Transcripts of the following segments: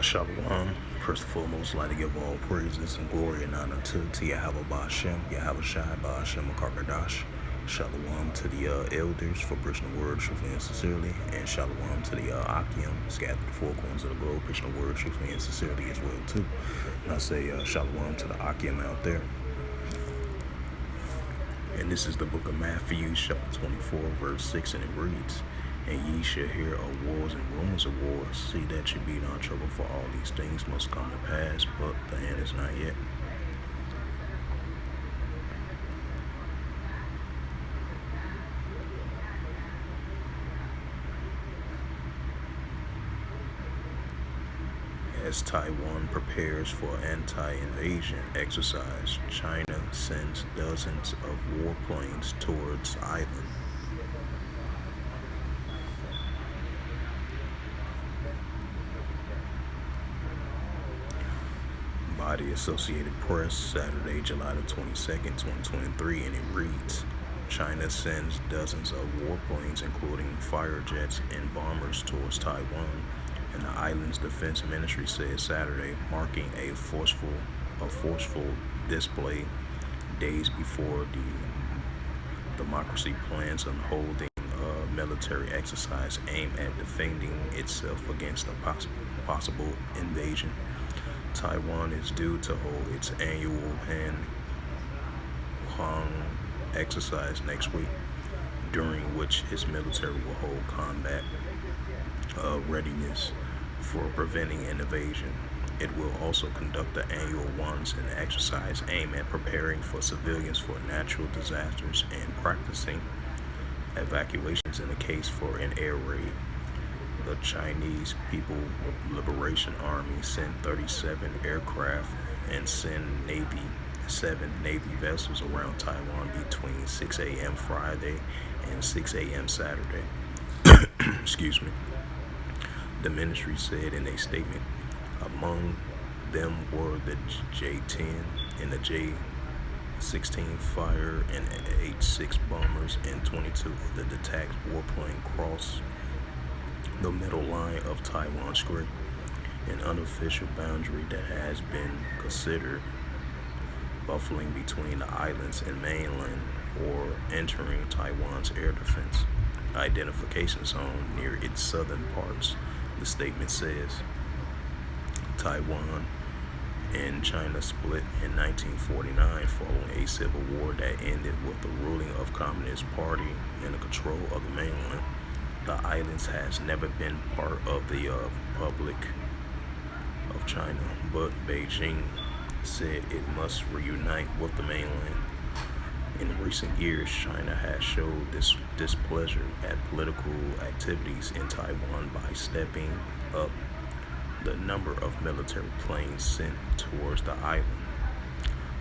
Shalom. First and foremost, I'd like to give all praises and glory and honor to Yahweh Ba'Shem, Yahweh Shai Ba'Shem Akarkadash. Shalom to the elders for preaching the word truthfully and sincerely, and shalom to the Akim, scattered the four corners of the globe, preaching the word truthfully and sincerely as well too. And I say shalom to the Akim out there. And this is the book of Matthew, chapter 24, verse 6, and it reads, "And ye shall hear of wars and rumors of wars. See that ye be not troubled, for all these things must come to pass, but the end is not yet." As Taiwan prepares for anti-invasion exercise, China sends dozens of warplanes towards island. By the Associated Press, Saturday, July the 22nd, 2023, and it reads, China sends dozens of warplanes, including fighter jets and bombers, towards Taiwan, and the island's defense ministry said Saturday, marking a forceful display days before the democracy plans on holding a military exercise aimed at defending itself against a possible invasion. Taiwan is due to hold its annual Hong exercise next week, during which its military will hold combat readiness for preventing an invasion. It will also conduct the annual ones, an exercise aimed at preparing for civilians for natural disasters and practicing evacuations in the case for an air raid. The Chinese People Liberation Army sent 37 aircraft and sent 7 Navy vessels around Taiwan between 6 a.m. Friday and 6 a.m. Saturday. Excuse me. The ministry said in a statement, among them were the J-10 and the J-16 fighter and H-6 bombers, and 22 of the detached warplane crossed the middle line of Taiwan Strait, an unofficial boundary that has been considered buffering between the islands and mainland, or entering Taiwan's air defense identification zone near its southern parts. The statement says Taiwan and China split in 1949 following a civil war that ended with the ruling of Communist Party and the control of the mainland. The islands has never been part of the Republic of China, but Beijing said it must reunite with the mainland. In recent years, China has showed this displeasure at political activities in Taiwan by stepping up the number of military planes sent towards the island.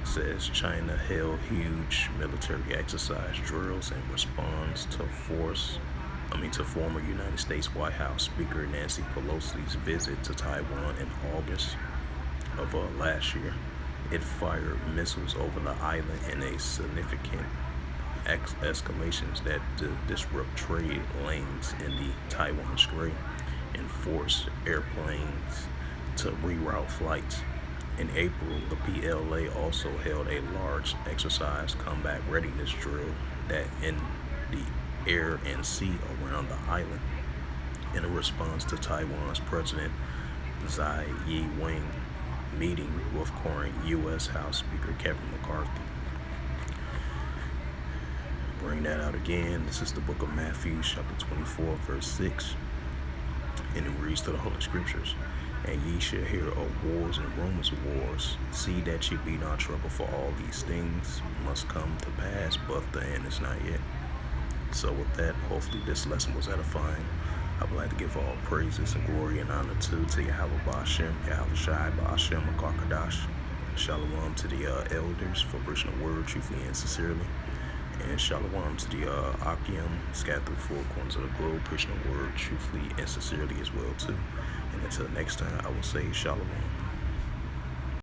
Says China held huge military exercise drills in response to former United States White House Speaker Nancy Pelosi's visit to Taiwan in August of last year. It fired missiles over the island in a significant escalations that disrupt trade lanes in the Taiwan Strait and forced airplanes to reroute flights. In April, the PLA also held a large exercise combat readiness drill that in the air and sea around the island in a response to Taiwan's President Tsai Ing-wen meeting with current U.S. House Speaker Kevin McCarthy. Bring that out again. This is the book of Matthew, chapter 24, verse 6, and it reads to the Holy Scriptures. "And ye shall hear of wars and rumors of wars. See that ye be not troubled, for all these things must come to pass, but the end is not yet." So with that, hopefully this lesson was edifying. I would like to give all praises and glory and honor to Yahweh Ba'Shem, Yahweh Shai Ba'Shem Akarkadash. Shalom to the elders for preaching the word truthfully and sincerely. And shalom to the Akim, scattered through four corners of the globe, preaching the word truthfully and sincerely as well too. And until next time, I will say shalom.